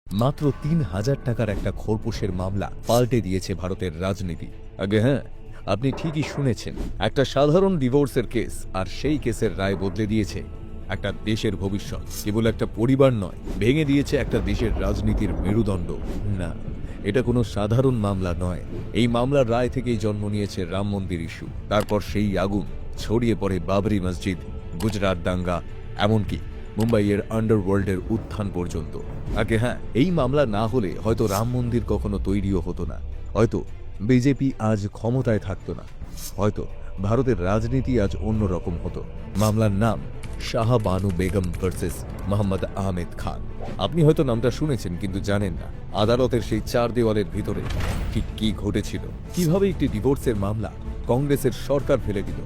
মাত্র ৩,০০০ টাকার একটা খোরপোশের মামলা পাল্টে দিয়েছে ভারতের রাজনীতি। আগে হ্যাঁ, আপনি ঠিকই শুনেছেন, একটা সাধারণ ডিভোর্সের কেস, আর সেই কেসের রায় বদলে দিয়েছে একটা দেশের ভবিষ্যৎ। কেবল একটা পরিবার নয়, ভেঙে দিয়েছে একটা দেশের রাজনীতির মেরুদণ্ড। না, এটা কোনো সাধারণ মামলা নয়। এই মামলার রায় থেকেই জন্ম নিয়েছে রাম মন্দির ইস্যু, তারপর সেই আগুন ছড়িয়ে পড়ে বাবরি মসজিদ, গুজরাট দাঙ্গা, এমনকি মুম্বাইয়ের আন্ডারওয়ার্ল্ডের উত্থান পর্যন্ত। আগে হ্যাঁ, এই মামলা না হলে হয়তো রাম মন্দির কখনো তৈরিও হতো না, হয়তো বিজেপি আজ ক্ষমতায় থাকতো না, হয়তো ভারতের রাজনীতি আজ অন্যরকম হতো। মামলার নাম শাহবানু বেগম ভার্সেস মোহাম্মদ আহমেদ খান। আপনি হয়তো নামটা শুনেছেন, কিন্তু জানেন না আদালতের সেই চার দেওয়ালের ভিতরে ঠিক কি ঘটেছিল। কিভাবে একটি ডিভোর্সের মামলা কংগ্রেসের সরকার ফেলে দিল,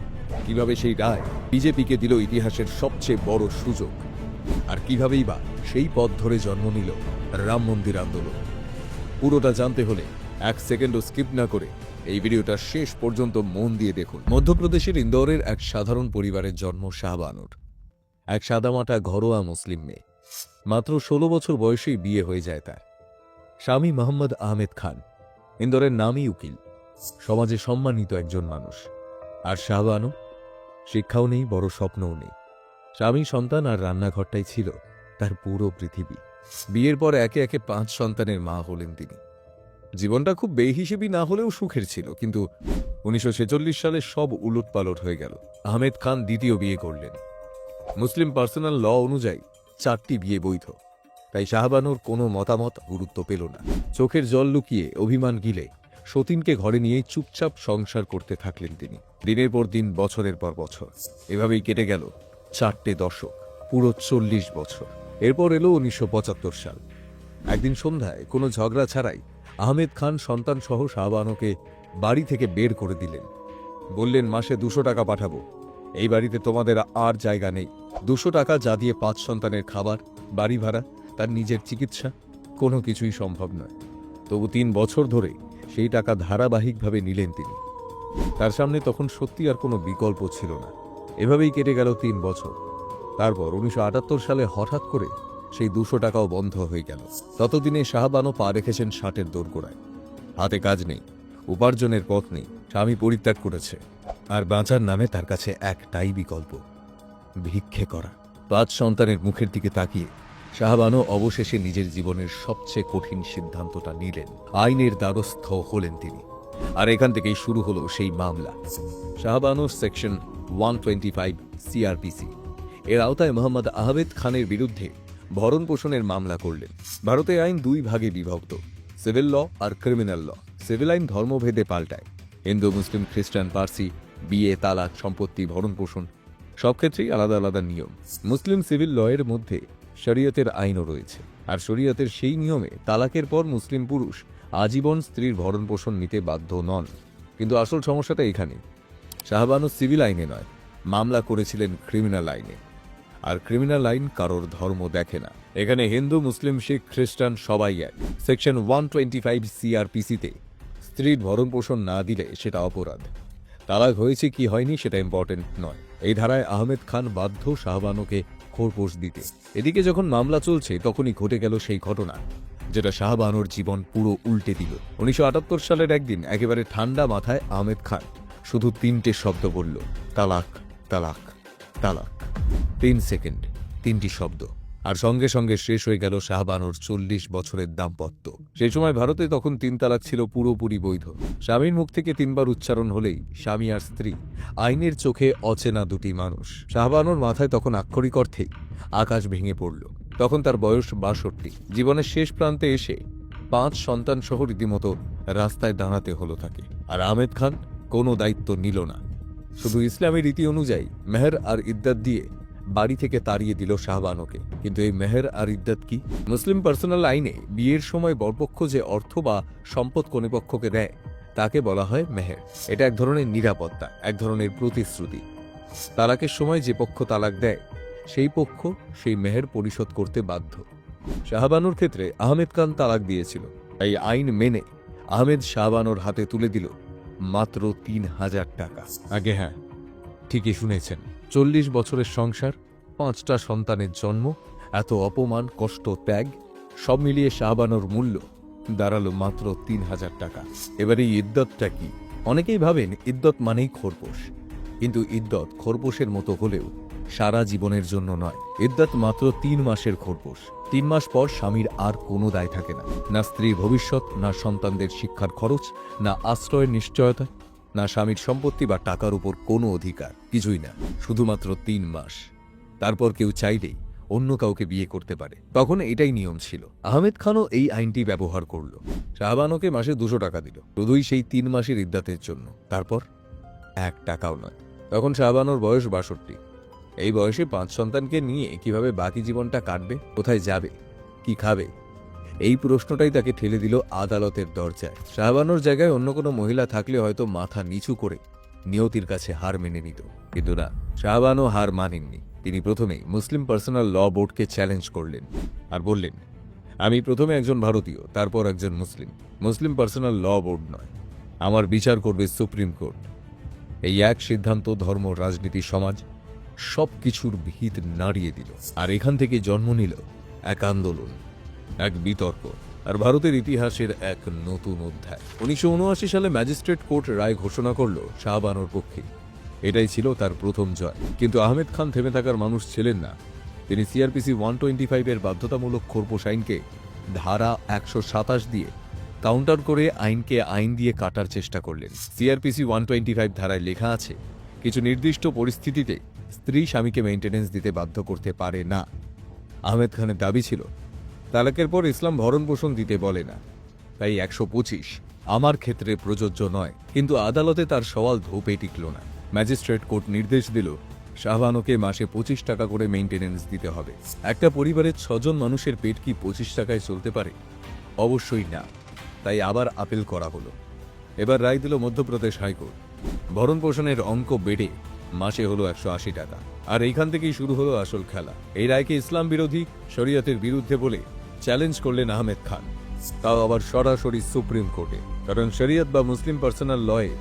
কিভাবে সেই রায় বিজেপিকে দিল ইতিহাসের সবচেয়ে বড় সুযোগ, আর কিভাবেই বা সেই পথ ধরে জন্ম নিল রাম মন্দির আন্দোলন। পুরোটা জানতে হলে এক সেকেন্ডও স্কিপ না করে এই ভিডিওটা শেষ পর্যন্ত মন দিয়ে দেখুন। মধ্যপ্রদেশের ইন্দোরের এক সাধারণ পরিবারের জন্ম শাহবানুর। এক সাদামাটা ঘরোয়া মুসলিম মেয়ে। মাত্র ১৬ বছর বয়সেই বিয়ে হয়ে যায় তার। স্বামী মোহাম্মদ আহমেদ খান, ইন্দোরের নামী উকিল, সমাজে সম্মানিত একজন মানুষ। আর শাহবানু, শিক্ষাও নেই, বড় স্বপ্নও নেই। স্বামী, সন্তান আর রান্নাঘরটাই ছিল তার পুরো পৃথিবী। বিয়ের পর একে একে ৫ সন্তানের মা হলেন তিনি। জীবনটা খুব বেহিসেবি না হলেও সুখের ছিল, কিন্তু ১৯৪৬ সালে সব উলটপালট হয়ে গেল। আহমেদ খান দ্বিতীয় বিয়ে করলেন। মুসলিম পার্সোনাল ল অনুযায়ী ৪টি বিয়ে বৈধ, তাই শাহবানুর কোনো মতামত গুরুত্ব পেল না। চোখের জল লুকিয়ে, অভিমান গিলে সতীনকে ঘরে নিয়েই চুপচাপ সংসার করতে থাকলেন তিনি। দিনের পর দিন, বছরের পর বছর, এভাবেই কেটে গেল 4টে দশক, পুরো ৪০ বছর। এরপর এলো ১৯৭৫ সাল। একদিন সন্ধ্যায় কোনো ঝগড়া ছাড়াই আহমেদ খান সন্তান সহ শাহবানুকে বাড়ি থেকে বের করে দিলেন। বললেন, মাসে ২০০ টাকা পাঠাবো, এই বাড়িতে তোমাদের আর জায়গা নেই। ২০০ টাকা যা দিয়ে ৫ সন্তানের খাবার, বাড়ি ভাড়া, তার নিজের চিকিৎসা, কোনো কিছুই সম্ভব নয়। তবু ৩ বছর ধরে সেই টাকা ধারাবাহিকভাবে নিলেন তিনি। তার সামনে তখন সত্যি আর কোনো বিকল্প ছিল না। এভাবেই কেটে গেল ৩ বছর। তারপর ১৯৭৮ সালে হঠাৎ করে সেই ২০০ টাকাও বন্ধ হয়ে গেল। ততদিনে শাহবানু পা রেখেছেন ৬০-এর দোরগোড়ায়। হাতে কাজ নেই, উপার্জনের পথ নেই, স্বামী পরিত্যাগ করেছে, আর বাঁচার নামে তার কাছে একটাই বিকল্প, ভিক্ষে করা। ৫ সন্তানের মুখের দিকে তাকিয়ে শাহবানু অবশেষে নিজের জীবনের সবচেয়ে কঠিন সিদ্ধান্তটা নিলেন। আইনের দ্বারস্থ হলেন তিনি। আর এখান থেকেই শুরু হলো সেই মামলা। শাহবানু সেকশন 125 সিআরপিসি এর আওতায় মোহাম্মদ আহমেদ খানের বিরুদ্ধে ভরণ পোষণের মামলা করলেন। ভারতে আইন ২ ভাগে বিভক্ত, সিভিল ল আর ক্রিমিনাল ল। সিভিল আইন ধর্মভেদে পাল্টায়। হিন্দু, মুসলিম, খ্রিস্টান, পার্সি, বিয়ে, তালাক, সম্পত্তি, ভরণ পোষণ সব ক্ষেত্রেই আলাদা আলাদা নিয়ম। মুসলিম সিভিল ল এর মধ্যে শরিয়তের আইনও রয়েছে, আর শরিয়তের সেই নিয়মে তালাকের পর মুসলিম পুরুষ আজীবন স্ত্রীর ভরণ পোষণ নিতে বাধ্য নন। কিন্তু আসল সমস্যাটা এখানে, শাহবানু সিভিল আইনে নয়, মামলা করেছিলেন ক্রিমিনাল আইনে। আর ক্রিমিনাল আইন কারোর ধর্ম দেখে না। এখানে হিন্দু, মুসলিম, শিখ, খ্রিস্টান সবাই এক। সেকশন 125 সিআরপিসিতে স্ত্রীর ভরণ পোষণ না দিলে সেটা অপরাধ। তালাক হয়েছে কি হয়নি সেটা ইম্পর্টেন্ট নয়। এই ধারায় আহমেদ খান বাধ্য শাহবানুকে খোরপোশ দিতে। এদিকে যখন মামলা চলছে, তখনই ঘটে গেল সেই ঘটনা যেটা শাহবানুর জীবন পুরো উল্টে দিল। ১৯৭৮ সালের একদিন একেবারে ঠান্ডা মাথায় আহমেদ খান শুধু ৩টে শব্দ বলল, তালাক, তালাক, তালাক। ৩ সেকেন্ড, ৩টি শব্দ, আর সঙ্গে সঙ্গে শেষ হয়ে গেল শাহবানুর ৪০ বছরের দাম্পত্য। সেই সময় ভারতে তখন ৩ তালাক ছিল পুরোপুরি বৈধ। স্বামীর মুখ থেকে ৩ বার উচ্চারণ হলেই স্বামী আর স্ত্রী আইনের চোখে অচেনা দুটি মানুষ। শাহবানুর মাথায় তখন আক্ষরিক অর্থেই আকাশ ভেঙে পড়ল। তখন তার বয়স ৬২। জীবনের শেষ প্রান্তে এসে ৫ সন্তান সহ রীতিমতো রাস্তায় দাঁড়াতে হলো তাকে। আর আহমেদ খান কোনো দায়িত্ব নিল না, শুধু ইসলামী রীতি অনুযায়ী মেহের আর ইদ্দাত দিয়ে বাড়ি থেকে তাড়িয়ে দিল শাহবানুকে। কিন্তু এই মেহের আর ইদ্দাত কি? মুসলিম পার্সোনাল আইনে বিয়ের সময় বরপক্ষ যে অর্থ বা সম্পদ কনেপক্ষকে দেয় তাকে বলা হয় মেহের। এটা এক ধরনের নিরাপত্তা, এক ধরনের প্রতিশ্রুতি। তালাকের সময় যে পক্ষ তালাক দেয় সেই পক্ষ সেই মেহের পরিশোধ করতে বাধ্য। শাহবানুর ক্ষেত্রে আহমেদ খান তালাক দিয়েছিল, এই আইন মেনে আহমেদ শাহবানুর হাতে তুলে দিল মাত্র ৩,০০০ টাকা। আগে হ্যাঁ, ঠিকই শুনেছেন, ৪০ বছরের সংসার, ৫টা সন্তানের জন্ম, এত অপমান, কষ্ট, ত্যাগ, সব মিলিয়ে শাহবানোর মূল্য দাঁড়ালো মাত্র ৩,০০০ টাকা। এবার এই ইদ্দতটা কি? অনেকেই ভাবেন ইদ্দত মানেই খোরপোশ, কিন্তু ইদ্দত খোরপোশের মতো হলেও সারা জীবনের জন্য নয়। ইদ্দত মাত্র ৩ মাসের খোরপোশ। ৩ মাস পর স্বামীর আর কোনো দায় থাকে না, না স্ত্রীর ভবিষ্যৎ, না সন্তানদের শিক্ষার খরচ, না আশ্রয়ের নিশ্চয়তা, না স্বামীর সম্পত্তি বা টাকার উপর কোনো অধিকার, কিছুই না, শুধুমাত্র 3 মাস। তারপর কেউ চাইলেই অন্য কাউকে বিয়ে করতে পারে। তখন এটাই নিয়ম ছিল। আহমেদ খানও এই আইনটি ব্যবহার করল। শাহবানোকে মাসে 200 টাকা দিল, শুধুই সেই 3 মাসের ইদ্দাতের জন্য। তারপর 1 টাকাও নয়। তখন শাহবানোর বয়স 62। এই বয়সে 5 সন্তানকে নিয়ে কিভাবে বাকি জীবনটা কাটবে, কোথায় যাবে, কি খাবে, এই প্রশ্নটাই তাকে ঠেলে দিল আদালতের দরজায়। শাহবানোর জায়গায় অন্য কোনো মহিলা থাকলে হয়তো মাথা নিচু করে নিয়তির কাছে হার মেনে নিত, কিন্তু না, শাহবানো হার মানেননি। তিনি প্রথমেই মুসলিম পার্সোনাল ল বোর্ডকে চ্যালেঞ্জ করলেন আর বললেন, আমি প্রথমে একজন ভারতীয়, তারপর একজন মুসলিম। মুসলিম পার্সোনাল ল বোর্ড নয়, আমার বিচার করবে সুপ্রিম কোর্ট। এই এক সিদ্ধান্ত ধর্ম, রাজনীতি, সমাজ সবকিছুর ভিত নাড়িয়ে দিল। আর এখান থেকে জন্ম নিল এক আন্দোলন, এক বিতর্ক, আর ভারতের ইতিহাসের এক নতুন অধ্যায়। 1979 সালে ম্যাজিস্ট্রেট কোর্ট রায় ঘোষণা করল শাহবানোর পক্ষে। এটাই ছিল তার প্রথম জয়। কিন্তু আহমেদ খান থেমে থাকার মানুষ ছিলেন না। তিনি সিআরপিসি 125 এর বাধ্যতামূলক খোরপোশ আইনকে ধারা 127 দিয়ে কাউন্টার করে আইনকে আইন দিয়ে কাটার চেষ্টা করলেন। সিআরপিসি 125 ধারায় লেখা আছে, কিছু নির্দিষ্ট পরিস্থিতিতে স্ত্রী স্বামীকে মেইনটেনেন্স দিতে বাধ্য করতে পারে না। আহমেদ খানের দাবি ছিল, তালাকের পর ইসলাম ভরণ পোষণ দিতে বলে না, তাই 125 আমার ক্ষেত্রে প্রযোজ্য নয়। কিন্তু আদালতে তার সওয়াল ধোপে টিকল না। ম্যাজিস্ট্রেট কোর্ট নির্দেশ দিল, শাহবানোকে মাসে 25 টাকা করে মেইনটেনেন্স দিতে হবে। একটা পরিবারের 6 জন মানুষের পেট কি 25 টাকায় চলতে পারে? অবশ্যই না। তাই আবার আপিল করা হলো। এবার রায় দিল মধ্যপ্রদেশ হাইকোর্ট। ভরণ পোষণের অঙ্ক বেড়ে মাসে হলো 180 টাকা। আর এইখান থেকেই শুরু হলো আসল খেলা। এই রায়কে ইসলাম বিরোধী, শরিয়তের বিরুদ্ধে বলে চ্যালেঞ্জ করলেন আহমেদ খান, তাও আবার সরাসরি সুপ্রিম কোর্টে। কারণ শরিয়ত বা মুসলিম পার্সোনাল লয়ে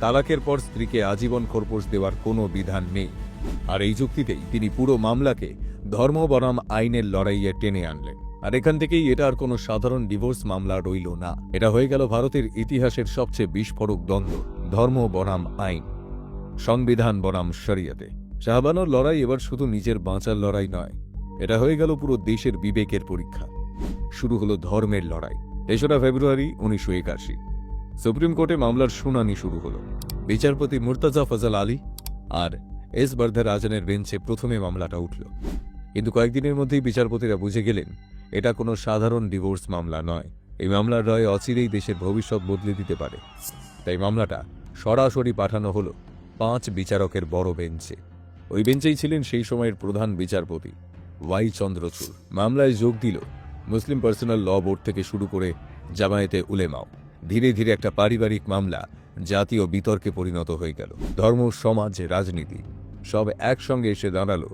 তালাকের পর স্ত্রীকে আজীবন খোরপোশ দেওয়ার কোনো বিধান নেই। আর এই যুক্তিতেই তিনি পুরো মামলাকে ধর্ম বনাম আইনের লড়াইয়ে টেনে আনলেন। আর এখান থেকেই এটা আর কোনো সাধারণ ডিভোর্স মামলা রইল না, এটা হয়ে গেল ভারতের ইতিহাসের সবচেয়ে বিস্ফোরক দ্বন্দ্ব, ধর্ম বনাম আইন, সংবিধান বনাম শরিয়তে। শাহবানোর লড়াই এবার শুধু নিজের বাঁচার লড়াই নয়, এটা হয়ে গেল পুরো দেশের বিবেকের পরীক্ষা। শুরু হলো ধর্মের লড়াই। 3রা ফেব্রুয়ারি 1981 সুপ্রিম কোর্টে মামলার শুনানি শুরু হলো। বিচারপতি মুর্তাজা ফজল আলী আর এস বরদরাজনের বেঞ্চে প্রথমে মামলাটা উঠল। কিন্তু কয়েকদিনের মধ্যেই বিচারপতিরা বুঝে গেলেন, এটা কোনো সাধারণ ডিভোর্স মামলা নয়। এই মামলার রায় অচিরেই দেশের ভবিষ্যৎ বদলে দিতে পারে। তাই মামলাটা সরাসরি পাঠানো হলো 5 বিচারকের বড় বেঞ্চে। ওই বেঞ্চেই ছিলেন সেই সময়ের প্রধান বিচারপতি ওয়াই চন্দ্রচূড়। মামলায় যোগ দিল মুসলিম পার্সোনাল ল বোর্ড থেকে শুরু করে জামায়াতে উলেমাও। ধীরে ধীরে একটা পারিবারিক মামলা জাতীয় বিতর্কে পরিণত হয়ে গেল। ধর্ম, সমাজ, রাজনীতি সব একসঙ্গে এসে দাঁড়ালো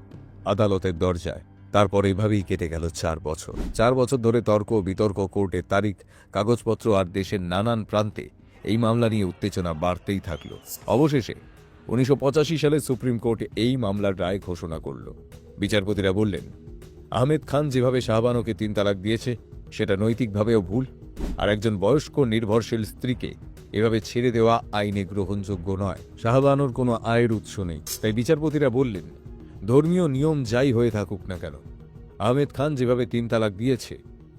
আদালতের দরজায়। তারপর এভাবেই কেটে গেল 4 বছর। 4 বছর ধরে তর্ক বিতর্ক, কোর্টের তারিখ, কাগজপত্র, আর দেশের নানান প্রান্তে এই মামলা নিয়ে উত্তেজনা বাড়তেই থাকল। অবশেষে 1985 সালে সুপ্রিম কোর্ট এই মামলার রায় ঘোষণা করল। বিচারপতিরা বললেন, আহমেদ খান যেভাবে শাহবানোকে 3 তালাক দিয়েছে সেটা নৈতিকভাবেও ভুল, আর একজন বয়স্ক নির্ভরশীল স্ত্রীকে এভাবে ছেড়ে দেওয়া আইনে গ্রহণযোগ্য নয়। শাহবানোর কোনো আয়ের উৎস নেই। তাই বিচারপতিরা বললেন, ধর্মীয় নিয়ম যাই হয়ে থাকুক না কেন, আহমেদ খান যেভাবে 3 তালাক দিয়েছে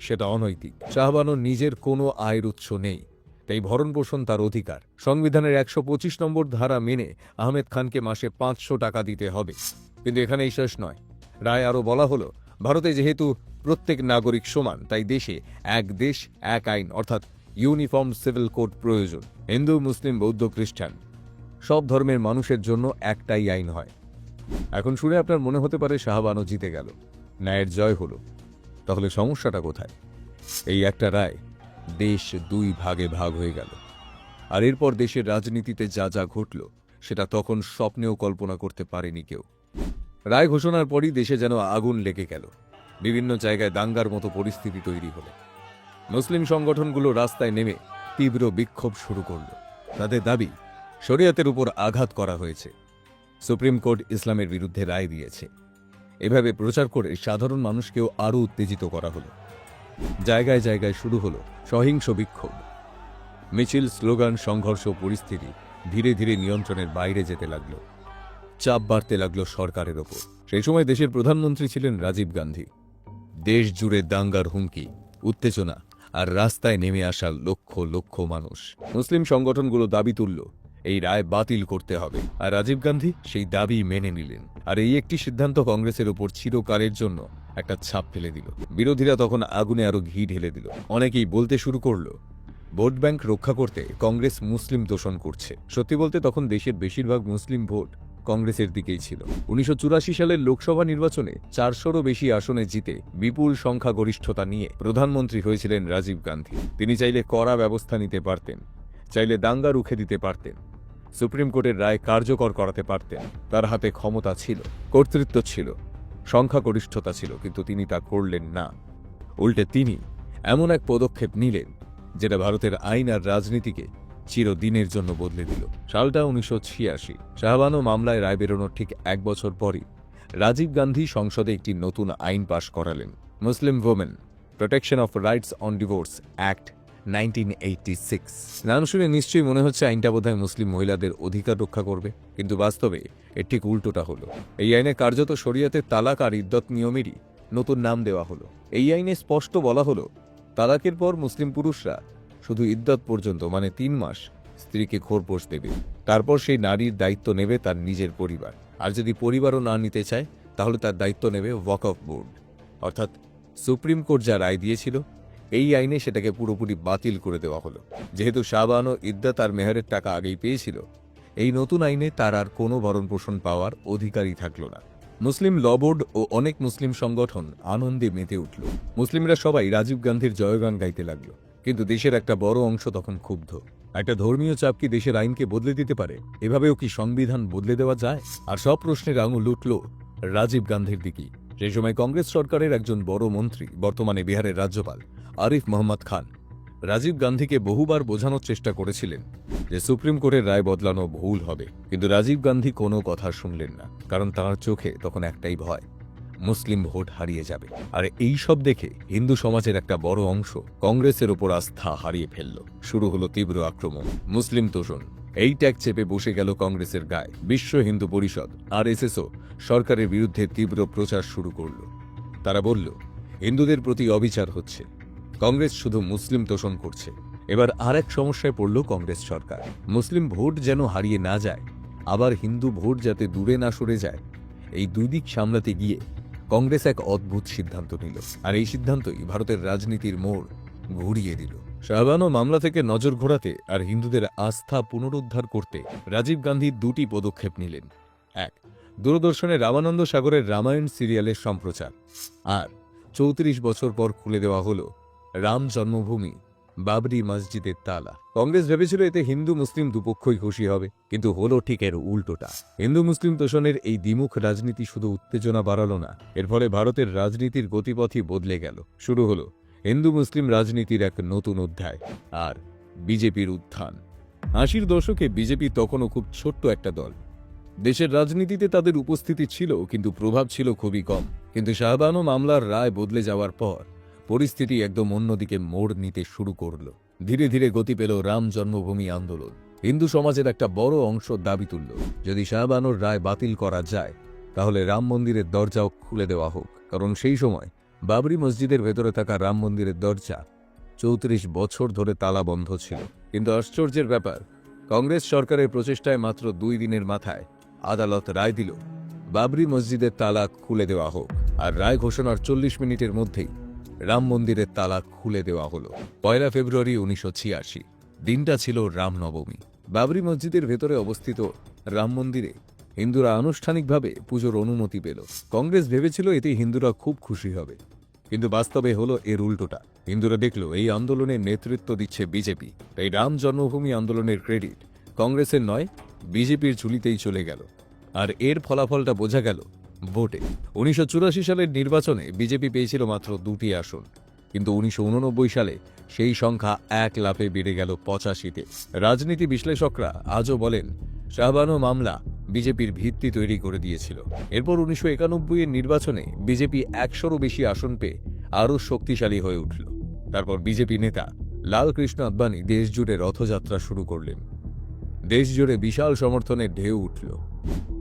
সেটা অনৈতিক। শাহবানোর নিজের কোনো আয়ের উৎস নেই, তাই ভরণ পোষণ তার অধিকার। সংবিধানের 125 নম্বর ধারা মেনে আহমেদ খানকে মাসে 500 টাকা দিতে হবে। কিন্তু এখানেই শেষ নয়। রায় আরও বলা হলো, ভারতে যেহেতু প্রত্যেক নাগরিক সমান, তাই দেশে এক দেশ এক আইন, অর্থাৎ ইউনিফর্ম সিভিল কোড প্রয়োজন। হিন্দু, মুসলিম, বৌদ্ধ, খ্রিস্টান সব ধর্মের মানুষের জন্য একটাই আইন হয়। এখন শুনে আপনার মনে হতে পারে শাহবানো জিতে গেল, ন্যায়ের জয় হলো। তাহলে সমস্যাটা কোথায়? এই একটা রায় দেশ 2 ভাগে ভাগ হয়ে গেল। আর এরপর দেশের রাজনীতিতে যা যা ঘটল সেটা তখন স্বপ্নেও কল্পনা করতে পারেনি কেউ। রায় ঘোষণার পরই দেশে যেন আগুন লেগে গেল। বিভিন্ন জায়গায় দাঙ্গার মতো পরিস্থিতি তৈরি হলো। মুসলিম সংগঠনগুলো রাস্তায় নেমে তীব্র বিক্ষোভ শুরু করল। তাদের দাবি, শরিয়তের উপর আঘাত করা হয়েছে, সুপ্রিম কোর্ট ইসলামের বিরুদ্ধে রায় দিয়েছে। এভাবে প্রচার করে সাধারণ মানুষকেও আরও উত্তেজিত করা হলো। জায়গায় জায়গায় শুরু হলো সহিংস বিক্ষোভ, মিছিল, স্লোগান, সংঘর্ষ। পরিস্থিতি ধীরে ধীরে নিয়ন্ত্রণের বাইরে যেতে লাগলো। চাপ বাড়তে লাগলো সরকারের ওপর। সেই সময় দেশের প্রধানমন্ত্রী ছিলেন রাজীব গান্ধী। দেশ জুড়ে দাঙ্গার হুমকি, উত্তেজনা আর রাস্তায় নেমে আসা লক্ষ লক্ষ মানুষ। মুসলিম সংগঠনগুলো দাবি তুলল এই রায় বাতিল করতে হবে, আর রাজীব গান্ধী সেই দাবি মেনে নিলেন। আর এই একটি সিদ্ধান্ত কংগ্রেসের ওপর চিরকালের জন্য একটা ছাপ ফেলে দিল। বিরোধীরা তখন আগুনে আরো ঘি ঢেলে দিল। অনেকেই বলতে শুরু করলো ভোট ব্যাংক রক্ষা করতে কংগ্রেস মুসলিম তোষণ করছে। সত্যি বলতে তখন দেশের বেশিরভাগ মুসলিম ভোট কংগ্রেসের দিকেই ছিল। 1984 সালের লোকসভা নির্বাচনে 400রও বেশি আসনে জিতে বিপুল সংখ্যাগরিষ্ঠতা নিয়ে প্রধানমন্ত্রী হয়েছিলেন রাজীব গান্ধী। তিনি চাইলে কড়া ব্যবস্থা নিতে পারতেন, চাইলে দাঙ্গা রুখে দিতে পারতেন, সুপ্রিম কোর্টের রায় কার্যকর করাতে পারতেন। তার হাতে ক্ষমতা ছিল, কর্তৃত্ব ছিল, সংখ্যাগরিষ্ঠতা ছিল, কিন্তু তিনি তা করলেন না। উল্টে তিনি এমন এক পদক্ষেপ নিলেন যেটা ভারতের আইন আর রাজনীতিকে চিরদিনের জন্য বদলে দিল। সালটা 1986। শাহবানো মামলায় রায় বেরোনোর ঠিক 1 বছর পরই রাজীব গান্ধী সংসদে একটি নতুন আইন পাশ করালেন, Muslim women protection of rights on divorce act 1986। নাম শুনে নিশ্চয়ই মনে হচ্ছে আইনটা বোধহয় মুসলিম মহিলাদের অধিকার রক্ষা করবে, কিন্তু বাস্তবে এর ঠিক উল্টোটা হলো। এই আইনে কার্যত শরিয়াতের তালাক আর ইদ্দত নিয়মেরই নতুন নাম দেওয়া হলো। এই আইনে স্পষ্ট বলা হলো তালাকের পর মুসলিম পুরুষরা শুধু ইদ্দত পর্যন্ত, মানে 3 মাস স্ত্রীকে খোরপোশ দেবে। তারপর সেই নারীর দায়িত্ব নেবে তার নিজের পরিবার, আর যদি পরিবারও না নিতে চায় তাহলে তার দায়িত্ব নেবে ওয়াকফ বোর্ড। অর্থাৎ সুপ্রিম কোর্ট যা রায় দিয়েছিল এই আইনে সেটাকে পুরোপুরি বাতিল করে দেওয়া হলো। যেহেতু শাহবানো ইদ্দত আর মেহরের টাকা আগেই পেয়েছিল, এই নতুন আইনে তার আর কোনো ভরণ পোষণ পাওয়ার অধিকারই থাকল না। মুসলিম ল বোর্ড ও অনেক মুসলিম সংগঠন আনন্দে মেতে উঠল। মুসলিমরা সবাই রাজীব গান্ধীর জয়গান গাইতে লাগলো। কিন্তু দেশের একটা বড় অংশ তখন ক্ষুব্ধ। একটা ধর্মীয় চাপ কি দেশের আইনকে বদলে দিতে পারে? এভাবেও কি সংবিধান বদলে দেওয়া যায়? আর সব প্রশ্নের আঙুল উঠল রাজীব গান্ধীর দিকেই। সেই সময় কংগ্রেস সরকারের একজন বড় মন্ত্রী, বর্তমানে বিহারের রাজ্যপাল আরিফ মোহাম্মদ খান, রাজীব গান্ধীকে বহুবার বোঝানোর চেষ্টা করেছিলেন যে সুপ্রিম কোর্টের রায় বদলানো ভুল হবে। কিন্তু রাজীব গান্ধী কোনো কথা শুনলেন না, কারণ তাঁর চোখে তখন একটাই ভয়, মুসলিম ভোট হারিয়ে যাবে। আর এই সব দেখে হিন্দু সমাজের একটা বড় অংশ কংগ্রেসের ওপর আস্থা হারিয়ে ফেলল। শুরু হলো তীব্র আক্রমণ, মুসলিম তোষণ। এই ট্যাগ চেপে বসে গেল কংগ্রেসের গায়ে। বিশ্ব হিন্দু পরিষদ RSSও সরকারের বিরুদ্ধে তীব্র প্রচার শুরু করল। তারা বলল হিন্দুদের প্রতি অবিচার হচ্ছে, কংগ্রেস শুধু মুসলিম তোষণ করছে। এবার আর এক সমস্যায় পড়ল কংগ্রেস সরকার। মুসলিম ভোট যেন হারিয়ে না যায়, আবার হিন্দু ভোট যাতে দূরে না সরে যায়, এই দুই দিক সামলাতে গিয়ে কংগ্রেস এক অদ্ভুত সিদ্ধান্ত নিল। আর এই সিদ্ধান্তই ভারতের রাজনীতির মোড় ঘুরিয়ে দিল। শাহবানো মামলা থেকে নজর ঘোরাতে আর হিন্দুদের আস্থা পুনরুদ্ধার করতে রাজীব গান্ধী 2টি পদক্ষেপ নিলেন। 1, দূরদর্শনে রামানন্দ সাগরের রামায়ণ সিরিয়ালের সম্প্রচার। আর 34 বছর পর খুলে দেওয়া হলো রাম জন্মভূমি বাবরি মসজিদের তালা। কংগ্রেস ভেবেছিল এতে হিন্দু মুসলিম দুপক্ষই খুশি হবে, কিন্তু হলো ঠিক এর উল্টোটা। হিন্দু মুসলিম তোষণের এই দ্বিমুখ রাজনীতি শুধু উত্তেজনা বাড়ালো না, এর ফলে ভারতের রাজনীতির গতিপথই বদলে গেল। শুরু হলো হিন্দু মুসলিম রাজনীতির এক নতুন অধ্যায় আর বিজেপির উত্থান। 80-র দশকে বিজেপি তখনও খুব ছোট্ট একটা দল। দেশের রাজনীতিতে তাদের উপস্থিতি ছিল, কিন্তু প্রভাব ছিল খুবই কম। কিন্তু শাহবানো মামলার রায় বদলে যাওয়ার পর পরিস্থিতি একদম অন্যদিকে মোড় নিতে শুরু করল। ধীরে ধীরে গতি পেল রাম জন্মভূমি আন্দোলন। হিন্দু সমাজের একটা বড় অংশ দাবি তুলল যদি শাহবানোর রায় বাতিল করা যায় তাহলে রাম মন্দিরের দরজাও খুলে দেওয়া হোক, কারণ সেই সময় বাবরি মসজিদের ভেতরে থাকা রাম মন্দিরের দরজা 34 বছর ধরে তালা বন্ধ ছিল। কিন্তু আশ্চর্যের ব্যাপার, কংগ্রেস সরকারের প্রচেষ্টায় মাত্র 2 দিনের মাথায় আদালত রায় দিল বাবরি মসজিদের তালা খুলে দেওয়া হোক। আর রায় ঘোষণার 40 মিনিটের মধ্যেই রাম মন্দিরের তালা খুলে দেওয়া হলো। 1 ফেব্রুয়ারি 1986, দিনটা ছিল রামনবমী। বাবরি মসজিদের ভেতরে অবস্থিত রাম মন্দিরে হিন্দুরা আনুষ্ঠানিকভাবে পুজোর অনুমতি পেল। কংগ্রেস ভেবেছিল এতে হিন্দুরা খুব খুশি হবে, কিন্তু বাস্তবে হলো এর উল্টোটা। হিন্দুরা দেখল এই আন্দোলনের নেতৃত্ব দিচ্ছে বিজেপি, তাই রাম জন্মভূমি আন্দোলনের ক্রেডিট কংগ্রেসের নয়, বিজেপির ঝুলিতেই চলে গেল। আর এর ফলাফলটা বোঝা গেল ভোটে। 1984 সালের নির্বাচনে বিজেপি পেয়েছিল মাত্র 2টি আসন, কিন্তু 1989 সালে সেই সংখ্যা 1 লাফে বেড়ে গেল 85-তে। রাজনীতি বিশ্লেষকরা আজও বলেন শাহবানো মামলা বিজেপির ভিত্তি তৈরি করে দিয়েছিল। এরপর 1991 এর নির্বাচনে বিজেপি 100-রও বেশি আসন পেয়ে আরও শক্তিশালী হয়ে উঠল। তারপর বিজেপি নেতা লালকৃষ্ণ আদবানি দেশ জুড়ে রথযাত্রা শুরু করলেন। দেশ জুড়ে বিশাল সমর্থনের ঢেউ উঠল।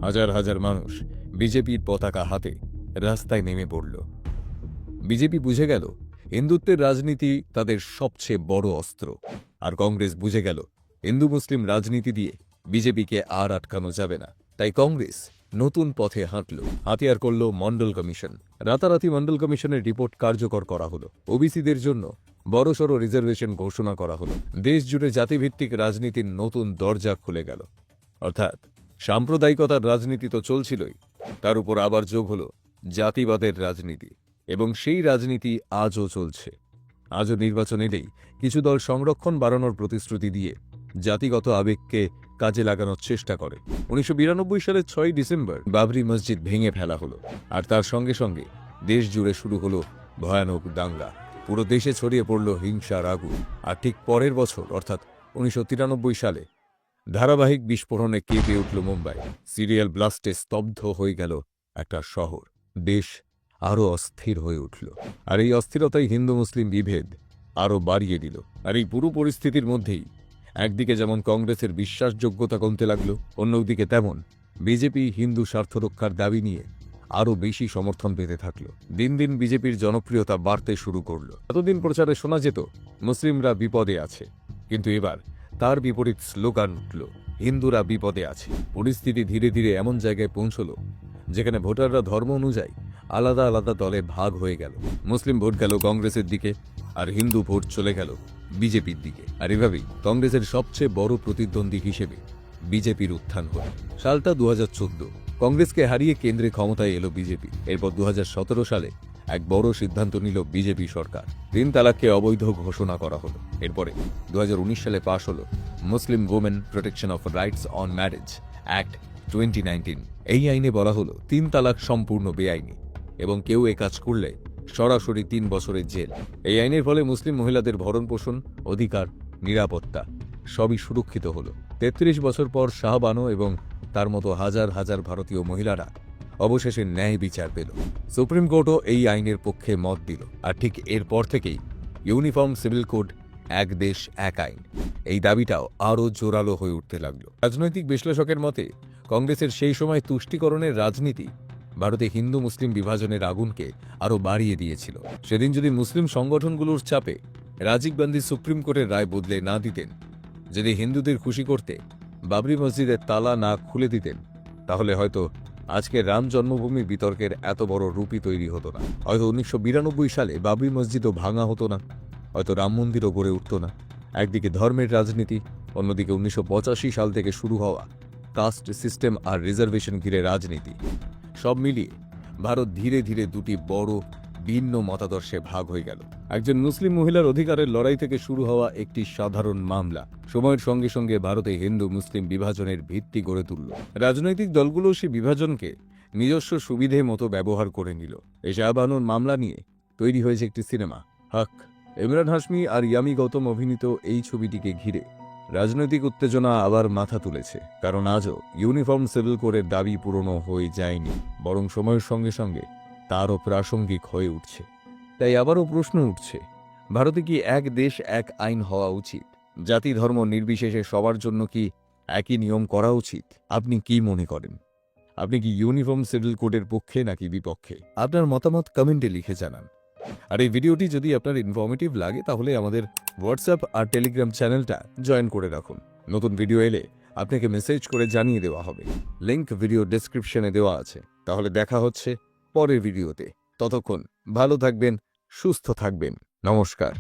হাজার হাজার মানুষ বিজেপির পতাকা হাতে রাস্তায় নেমে পড়ল। বিজেপি বুঝে গেল হিন্দুত্বের রাজনীতি তাদের সবচেয়ে বড় অস্ত্র, আর কংগ্রেস বুঝে গেল হিন্দু মুসলিম রাজনীতি দিয়ে বিজেপিকে আর আটকানো যাবে না। তাই কংগ্রেস নতুন পথে হাঁটল, হাতিয়ার করল মন্ডল কমিশন। রাতারাতি মন্ডল কমিশনের রিপোর্ট কার্যকর করা হলো। ওবিসিদের জন্য বড়সড় রিজার্ভেশন ঘোষণা করা হলো। দেশ জুড়ে জাতিভিত্তিক রাজনীতির নতুন দরজা খুলে গেল। অর্থাৎ সাম্প্রদায়িকতার রাজনীতি তো চলছিলই, তার উপর আবার যোগ হলো জাতিবাদের রাজনীতি, এবং সেই রাজনীতি আজও চলছে। আজও নির্বাচন এলেই কিছু দল সংরক্ষণ বাড়ানোর প্রতিশ্রুতি দিয়ে জাতিগত আবেগকে কাজে লাগানোর চেষ্টা করে। 1992 সালের 6 ডিসেম্বর বাবরি মসজিদ ভেঙে ফেলা হলো, আর তার সঙ্গে সঙ্গে দেশ জুড়ে শুরু হলো ভয়ানক দাঙ্গা। পুরো দেশে ছড়িয়ে পড়ল হিংসার আগুন। আর ঠিক পরের বছর অর্থাৎ 1993 সালে ধারাবাহিক বিস্ফোরণে কেঁপে উঠল মুম্বাই। সিরিয়াল ব্লাস্টে স্তব্ধ হয়ে গেল একটা শহর। দেশ আরও অস্থির হয়ে উঠল, আর এই অস্থিরতাই হিন্দু মুসলিম বিভেদ আরও বাড়িয়ে দিল। আর এই পুরো পরিস্থিতির মধ্যেই একদিকে যেমন কংগ্রেসের বিশ্বাসযোগ্যতা কমতে লাগলো, অন্যদিকে তেমন বিজেপি হিন্দু স্বার্থ রক্ষার দাবি নিয়ে আরও বেশি সমর্থন পেতে থাকলো। দিন দিন বিজেপির জনপ্রিয়তা বাড়তে শুরু করলো। এতদিন প্রচারে শোনা যেত মুসলিমরা বিপদে আছে, কিন্তু এবার তার বিপরীত স্লোগান উঠল, হিন্দুরা বিপদে আছে। পরিস্থিতি ধীরে ধীরে এমন জায়গায় পৌঁছল যেখানে ভোটাররা ধর্ম অনুযায়ী আলাদা আলাদা দলে ভাগ হয়ে গেল। মুসলিম ভোট গেল কংগ্রেসের দিকে, আর হিন্দু ভোট চলে গেল বিজেপির দিকে। আর এভাবেই কংগ্রেসের সবচেয়ে বড় প্রতিদ্বন্দ্বী হিসেবে বিজেপির উত্থান হল। সালটা 2014। কংগ্রেসকে হারিয়ে কেন্দ্রে ক্ষমতায় এলো বিজেপি। এরপর 2017 সালে এক বড় সিদ্ধান্ত নিল বিজেপি সরকার। 3 তালাককে অবৈধ ঘোষণা করা হলো। এরপরে 2019 সালে পাশ হলো Muslim women protection of rights on marriage act 2019। এই আইনে বলা হলো 3 তালাক সম্পূর্ণ বেআইনি, এবং কেউ এ কাজ করলে সরাসরি 3 বছরের জেল। এই আইনের ফলে মুসলিম মহিলাদের ভরণ পোষণ, অধিকার, নিরাপত্তা সবই সুরক্ষিত হলো। 33 বছর পর শাহবানো এবং তার মতো হাজার হাজার ভারতীয় মহিলারা অবশেষে ন্যায় বিচার পেল। সুপ্রিম কোর্টও এই আইনের পক্ষে মত দিল। আর ঠিক এরপর থেকেই ইউনিফর্ম সিভিল কোড, এক দেশ এক আইন, এই দাবিটাও আরও জোরালো হয়ে উঠতে লাগলো। রাজনৈতিক বিশ্লেষকের মতে কংগ্রেসের সেই সময় তুষ্টিকরণের রাজনীতি ভারতে হিন্দু মুসলিম বিভাজনের আগুনকে আরও বাড়িয়ে দিয়েছিল। সেদিন যদি মুসলিম সংগঠনগুলোর চাপে রাজীব গান্ধী সুপ্রিম কোর্টের রায় বদলে না দিতেন, যদি হিন্দুদের খুশি করতে বাবরি মসজিদের তালা না খুলে দিতেন, তাহলে হয়তো আজকে রাম জন্মভূমি বিতর্কের এত বড় রূপই তৈরি হতো না। হয়তো 1992 সালে বাবরি মসজিদও ভাঙা হতো না, হয়তো রাম মন্দিরও গড়ে উঠত না। একদিকে ধর্মের রাজনীতি, অন্যদিকে 1985 সাল থেকে শুরু হওয়া কাস্ট সিস্টেম আর রিজার্ভেশন ঘিরে রাজনীতি। সব মিলিয়ে ভারত ধীরে ধীরে দুটি বড় ভিন্ন মতাদর্শে ভাগ হয়ে গেল। একজন মুসলিম মহিলার অধিকারের লড়াই থেকে শুরু হওয়া একটি সাধারণ মামলা সময়ের সঙ্গে সঙ্গে ভারতে হিন্দু মুসলিম বিভাজনের ভিত্তি গড়ে তুলল। রাজনৈতিক দলগুলো সে বিভাজনকে নিজস্ব সুবিধে মতো ব্যবহার করে নিল। এই শাহবানোর মামলা নিয়ে তৈরি হয়েছে একটি সিনেমা, হক। ইমরান হাশমি আর ইয়ামি গৌতম অভিনীত এই ছবিটিকে ঘিরে রাজনৈতিক উত্তেজনা আবার মাথা তুলেছে, কারণ আজও ইউনিফর্ম সিভিল কোডের দাবি পুরনো হয়ে যায়নি, বরং সময়ের সঙ্গে সঙ্গে তারও প্রাসঙ্গিক হয়ে উঠছে। তাই আবারও প্রশ্ন উঠছে, ভারতে কি এক দেশ এক আইন হওয়া উচিত? জাতি ধর্ম নির্বিশেষে সবার জন্য কি একই নিয়ম করা উচিত? আপনি কি মনে করেন? আপনি কি ইউনিফর্ম সিভিল কোডের পক্ষে নাকি বিপক্ষে? আপনার মতামত কমেন্টে লিখে জানান। আর এই ভিডিওটি যদি আপনার ইনফরমেটিভ লাগে তাহলে আমাদের হোয়াটসঅ্যাপ আর টেলিগ্রাম চ্যানেলটা জয়েন করে রাখুন। নতুন ভিডিও এলে আপনাকে মেসেজ করে জানিয়ে দেওয়া হবে। লিংক ভিডিও ডেসক্রিপশনে দেওয়া আছে। তাহলে দেখা হচ্ছে পরের ভিডিওতে। ততক্ষণ ভালো থাকবেন, সুস্থ থাকবেন। নমস্কার।